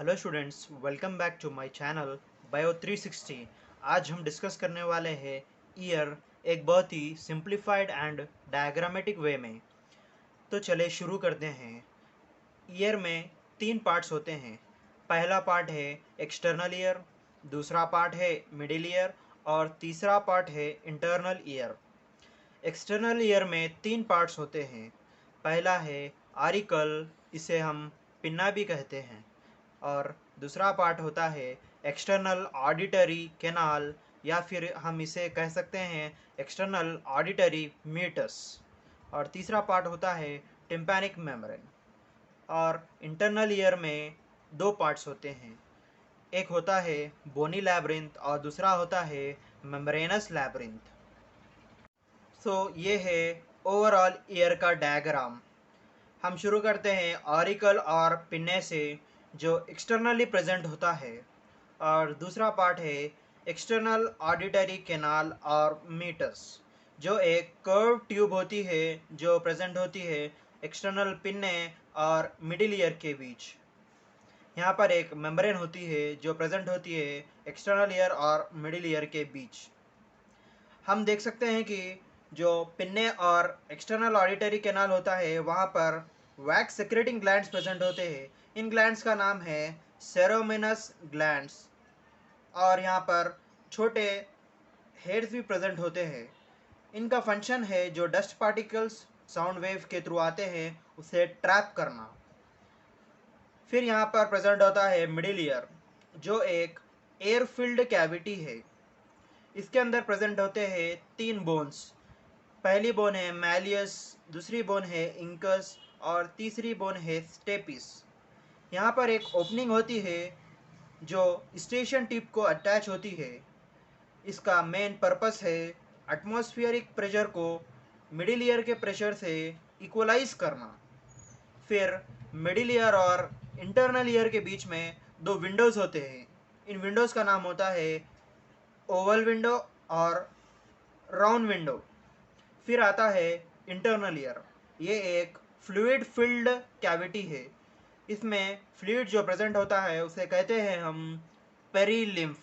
Hello students, welcome back to my channel bio 360। आज हम discuss करने वाले हैं ईयर एक बहुत ही सिंप्लीफाइड एंड डायग्रामेटिक वे में। तो चले शुरू करते हैं। ईयर में तीन पार्ट्स होते हैं। पहला पार्ट है एक्सटर्नल ईयर, दूसरा पार्ट है मिडिल ईयर और तीसरा पार्ट है इंटरनल ईयर। एक्सटर्नल ईयर में तीन पार्ट्स होते हैं। पहला है आरिकल, इसे हम पिन्ना भी कहते हैं। और दूसरा पार्ट होता है एक्सटर्नल ऑडिटरी कैनाल, या फिर हम इसे कह सकते हैं एक्सटर्नल ऑडिटरी मीटस। और तीसरा पार्ट होता है टिम्पैनिक मेम्ब्रेन। और इंटरनल ईयर में दो पार्ट्स होते हैं, एक होता है बोनी लैब्रिंथ और दूसरा होता है मेम्ब्रेनस लैब्रिंथ। सो ये है ओवरऑल ईयर का डायग्राम। हम शुरू करते हैं ऑरिकल और पिन्ने से, जो एक्सटर्नली प्रेजेंट होता है। और दूसरा पार्ट है एक्सटर्नल ऑडिटरी कैनाल और मीटस, जो एक कर्व ट्यूब होती है जो प्रेजेंट होती है एक्सटर्नल पिन्ने और मिडिल ईयर के बीच। यहाँ पर एक मेम्ब्रेन होती है जो प्रेजेंट होती है एक्सटर्नल ईयर और मिडिल ईयर के बीच। हम देख सकते हैं कि जो पिन्ने और एक्सटर्नल ऑडिटरी कैनाल होता है वहाँ पर वैक्स सेक्रेटिंग ग्लैंड्स प्रेजेंट होते हैं। इन ग्लैंड्स का नाम है सेरोमिनस ग्लैंड्स। और यहाँ पर छोटे हेड्स भी प्रेजेंट होते हैं। इनका फंक्शन है जो डस्ट पार्टिकल्स साउंड वेव के थ्रू आते हैं उसे ट्रैप करना। फिर यहाँ पर प्रेजेंट होता है मिडिल ईयर, जो एक एयर फिल्ड कैविटी है। इसके अंदर प्रेजेंट होते हैं तीन बोन्स। पहली बोन है मैलियस, दूसरी बोन है इंकस और तीसरी बोन है स्टेपिस। यहाँ पर एक ओपनिंग होती है जो स्टेशन टिप को अटैच होती है। इसका मेन पर्पस है एटमॉस्फेरिक प्रेशर को मिडिल ईयर के प्रेशर से इक्वलाइज करना। फिर मिडिल ईयर और इंटरनल ईयर के बीच में दो विंडोज़ होते हैं। इन विंडोज़ का नाम होता है ओवल विंडो और राउंड विंडो। फिर आता है इंटरनल ईयर। ये एक फ्लूइड फिल्ड कैविटी है। इसमें फ्लूइड जो प्रेजेंट होता है उसे कहते हैं हम पेरीलिम्फ।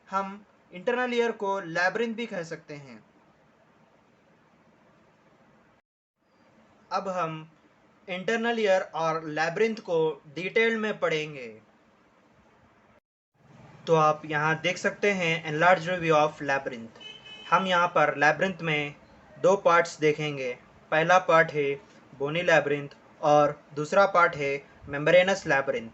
हम इंटरनल ईयर को लैब्रिंथ भी कह सकते हैं। अब हम इंटरनल ईयर और लैब्रिंथ को डिटेल में पढ़ेंगे। तो आप यहाँ देख सकते हैं एनलार्ज व्यू ऑफ लैब्रिंथ। हम यहाँ पर लैब्रिंथ में दो पार्ट्स देखेंगे। पहला पार्ट है बोनी लैब्रिंथ और दूसरा पार्ट है membranous labyrinth.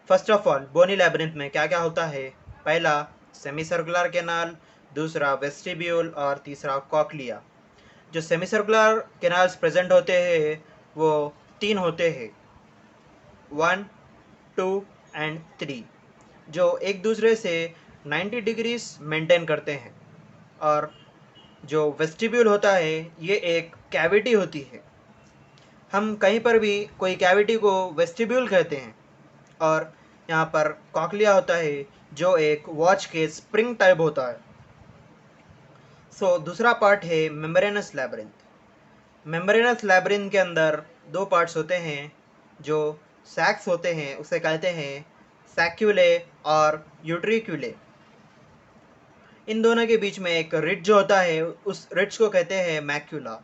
First of all bony labyrinth में क्या क्या होता है। पहला सेमी सर्कुलर कैनाल, दूसरा वेस्टिब्यूल और तीसरा कॉक्लिया। जो सेमी सर्कुलर कैनाल्स प्रेजेंट होते हैं वो तीन होते हैं, 1, 2 एंड 3, जो एक दूसरे से 90 डिग्रीज मेंटेन करते हैं। और जो वेस्टिब्यूल होता है ये एक कैविटी होती है। हम कहीं पर भी कोई कैविटी को वेस्टिब्यूल कहते हैं। और यहाँ पर कॉक्लिया होता है जो एक वॉच के स्प्रिंग टाइप होता है। सो दूसरा पार्ट है मेम्ब्रेनस लैब्रिंथ। मेम्ब्रेनस लैब्रिंथ के अंदर दो पार्ट्स होते हैं। जो सैक्स होते हैं उसे कहते हैं सैक्यूले और यूट्रिक्यूले। इन दोनों के बीच में एक रिड्ज जो होता है उस रिड्ज को कहते हैं मैक्यूला।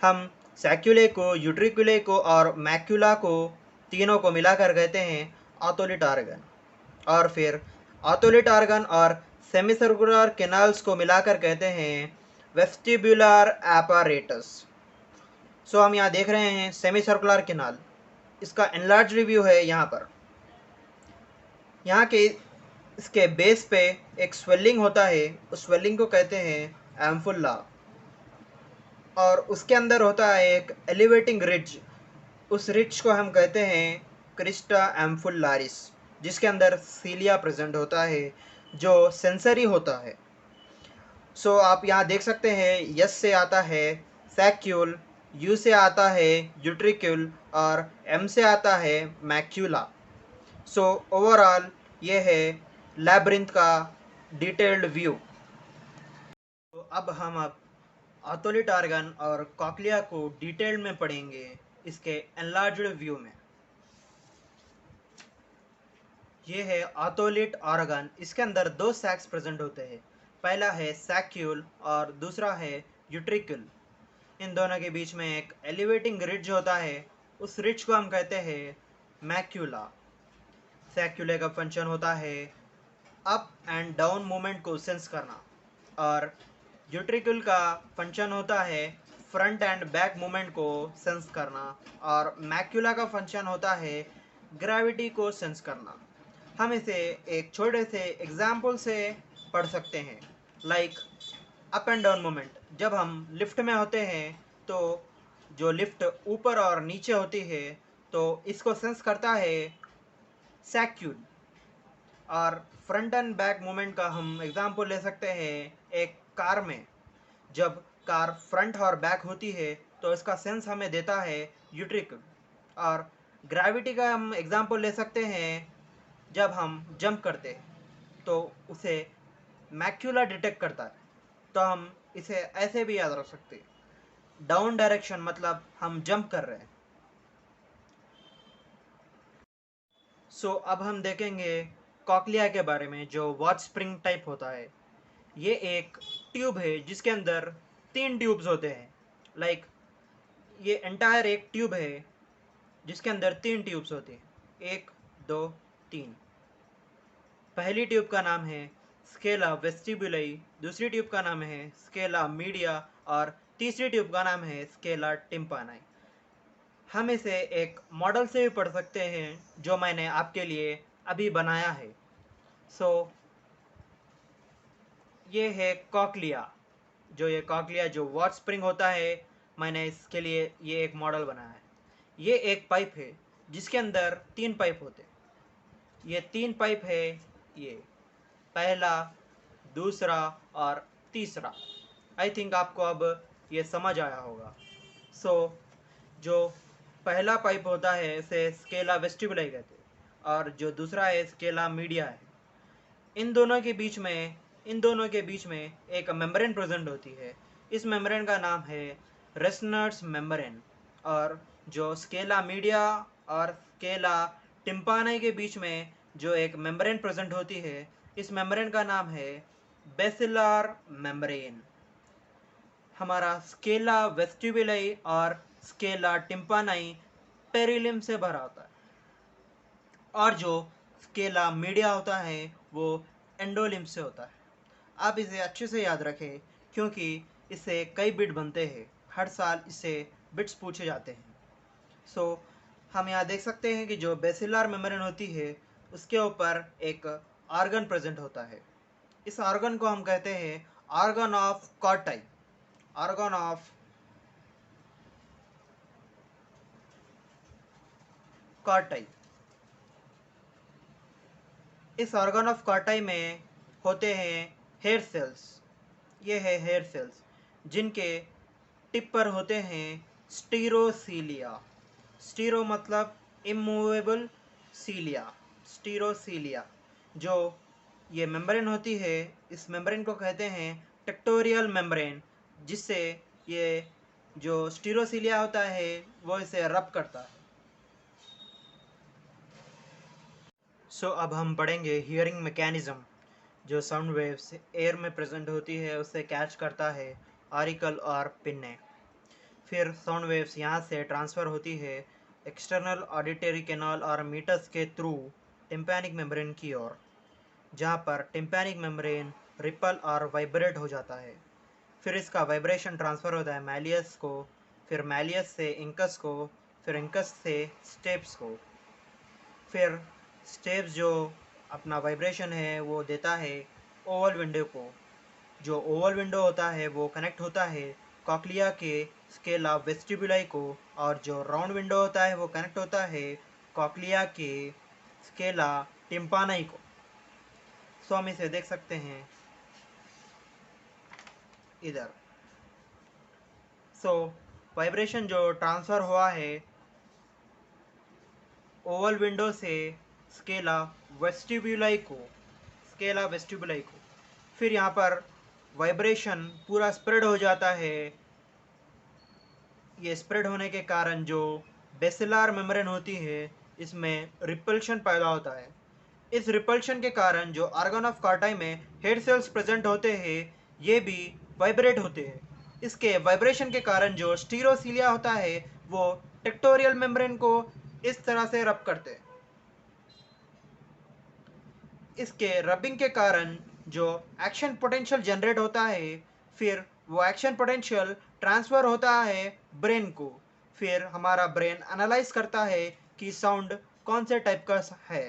हम सैक्यूले को, यूट्रिक्यूले को और मैक्यूला को, तीनों को मिलाकर कहते हैं ऑथोलिट ऑर्गन। और फिर ऑथोलिट ऑर्गन और सेमीसर्कुलर कैनाल्स को मिलाकर कहते हैं वेस्टिब्युलर एपारेटस। सो हम यहाँ देख रहे हैं सेमी सर्कुलर कैनाल। इसका एनलार्ज रिव्यू है यहाँ पर। यहाँ के इसके बेस पे एक स्वेलिंग होता है, उस स्वेलिंग को कहते हैं एम्फुल्ला। और उसके अंदर होता है एक एलिवेटिंग रिज, उस रिज को हम कहते हैं क्रिस्टा एम्फुल्लारिस, जिसके अंदर सीलिया प्रेजेंट होता है जो सेंसरी होता है। सो आप यहाँ देख सकते हैं यस से आता है सैक्यूल, यू से आता है यूट्रिक्यूल और एम से आता है मैक्यूला। सो ओवरऑल ये है लैब्रिंथ का डिटेल्ड व्यू। तो अब ऑथोलिट ऑर्गन और कॉक्लिया को डिटेल में पढ़ेंगे इसके एनलार्ज्ड व्यू में। ये है ऑटोलिट ऑर्गन। इसके अंदर दो सैक्स प्रेजेंट होते हैं। पहला है सैक्यूल और दूसरा है यूट्रिकल। इन दोनों के बीच में एक एलिवेटिंग रिज होता है। उस रिज को हम कहते हैं मैक्यूला। सैक्यूले का फंक्शन होता है अप एंड डाउन मूवमेंट को सेंस करना, और यूट्रिकल का फंक्शन होता है फ्रंट एंड बैक मूवमेंट को सेंस करना, और मैक्यूला का फंक्शन होता है ग्रेविटी को सेंस करना। हम इसे एक छोटे से एग्जाम्पल से पढ़ सकते हैं। Like up and down movement, जब हम लिफ्ट में होते हैं तो जो लिफ्ट ऊपर और नीचे होती है तो इसको सेंस करता है सैक्यूल। और फ्रंट एंड बैक मूवमेंट का हम एग्जाम्पल ले सकते हैं एक कार में। जब कार फ्रंट और बैक होती है तो इसका सेंस हमें देता है यूट्रिकल। और ग्रेविटी का हम एग्जाम्पल ले सकते हैं जब हम जंप करते हैं तो उसे मैक्यूला डिटेक्ट करता है। तो हम इसे ऐसे भी याद रख सकते हैं, डाउन डायरेक्शन मतलब हम जंप कर रहे हैं। अब हम देखेंगे कॉक्लिया के बारे में, जो वॉच स्प्रिंग टाइप होता है। ये एक ट्यूब है जिसके अंदर तीन ट्यूब्स होते हैं। लाइक ये एंटायर एक ट्यूब है जिसके अंदर तीन ट्यूब्स होते हैं, एक, दो, तीन। पहली ट्यूब का नाम है स्केला वेस्टिबुलई, दूसरी ट्यूब का नाम है स्केला मीडिया, और तीसरी ट्यूब का नाम है स्केला टिम्पानाई। हम इसे एक मॉडल से भी पढ़ सकते हैं जो मैंने आपके लिए अभी बनाया है। सो ये है कॉक्लिया। ये कॉक्लिया जो वॉच स्प्रिंग होता है, मैंने इसके लिए ये एक मॉडल बनाया है। ये एक पाइप है जिसके अंदर तीन पाइप होते हैं। ये तीन पाइप है, ये पहला, दूसरा और तीसरा। आई थिंक आपको अब ये समझ आया होगा। सो जो पहला पाइप होता है इसे स्केला वेस्टिबुलाई कहते हैं, और जो दूसरा है स्केला मीडिया है। इन दोनों के बीच में एक मेम्ब्रेन प्रेजेंट होती है। इस मेम्ब्रेन का नाम है रेसनर्स मेम्ब्रेन। और जो स्केला मीडिया और स्केला टिम्पानाई के बीच में जो एक मेम्ब्रेन प्रेजेंट होती है, इस मेम्ब्रेन का नाम है बेसिलर मेम्ब्रेन। हमारा स्केला वेस्टिबुलाई और स्केला टिम्पानाई पेरिलिम से भरा होता है, और जो स्केला मीडिया होता है वो एंडोलिम से होता है। आप इसे अच्छे से याद रखें क्योंकि इससे कई बिट बनते हैं। हर साल इससे बिट्स पूछे जाते हैं। सो हम यहाँ देख सकते हैं कि जो बेसिलर मेम्ब्रेन होती है उसके ऊपर एक ऑर्गन प्रेजेंट होता है। इस ऑर्गन को हम कहते हैं organ of Corti. Organ of Corti. इस ऑर्गन ऑफ कॉर्टाई में होते हैं हेयर सेल्स। ये है हेयर सेल्स जिनके टिप पर होते हैं स्टीरोसीलिया। स्टीरो मतलब इमूवेबल, सीलिया, स्टीरोसीलिया। जो ये मेम्ब्रेन होती है, इस मेम्ब्रेन को कहते हैं टेक्टोरियल मेम्ब्रेन, जिससे ये जो स्टीरोसीलिया होता है वो इसे रब करता है। अब हम पढ़ेंगे हियरिंग मैकेनिज्म। जो साउंड वेव्स एयर में प्रेजेंट होती है उसे कैच करता है ऑरिकल और पिन्ने। फिर साउंड वेव्स यहाँ से ट्रांसफ़र होती है एक्सटर्नल ऑडिटरी कैनाल और मीटर्स के थ्रू टिम्पैनिक मेम्ब्रेन की ओर, जहाँ पर टिम्पैनिक मेम्ब्रेन रिपल और वाइब्रेट हो जाता है। फिर इसका वाइब्रेशन ट्रांसफ़र होता है मैलियस को, फिर मैलियस से इंकस को, फिर इंकस से स्टेप्स को। फिर स्टेप्स जो अपना वाइब्रेशन है वो देता है ओवल विंडो को। जो ओवल विंडो होता है वो कनेक्ट होता है कॉक्लिया के स्केला वेस्टिबुलाई को, और जो राउंड विंडो होता है वो कनेक्ट होता है कॉक्लिया के स्केला टिम्पानाई को। हम इसे देख सकते हैं इधर। वाइब्रेशन जो ट्रांसफ़र हुआ है ओवल विंडो से स्केला वेस्टिबुलाई को, स्केला वेस्टिबुलाई को, फिर यहाँ पर वाइब्रेशन पूरा स्प्रेड हो जाता है। ये स्प्रेड होने के कारण जो बेसिलर मेम्ब्रेन होती है इसमें रिपल्शन पैदा होता है। इस रिपल्शन के कारण जो आर्गन ऑफ कार्टाई में हेड सेल्स प्रेजेंट होते हैं ये भी वाइब्रेट होते हैं। इसके वाइब्रेशन के कारण जो स्टीरोसीलिया होता है वो टेक्टोरियल मेम्ब्रेन को इस तरह से रब करते हैं। इसके रबिंग के कारण जो एक्शन पोटेंशियल जनरेट होता है, फिर वो एक्शन पोटेंशियल ट्रांसफ़र होता है ब्रेन को। फिर हमारा ब्रेन एनालाइज करता है कि साउंड कौन से टाइप का है।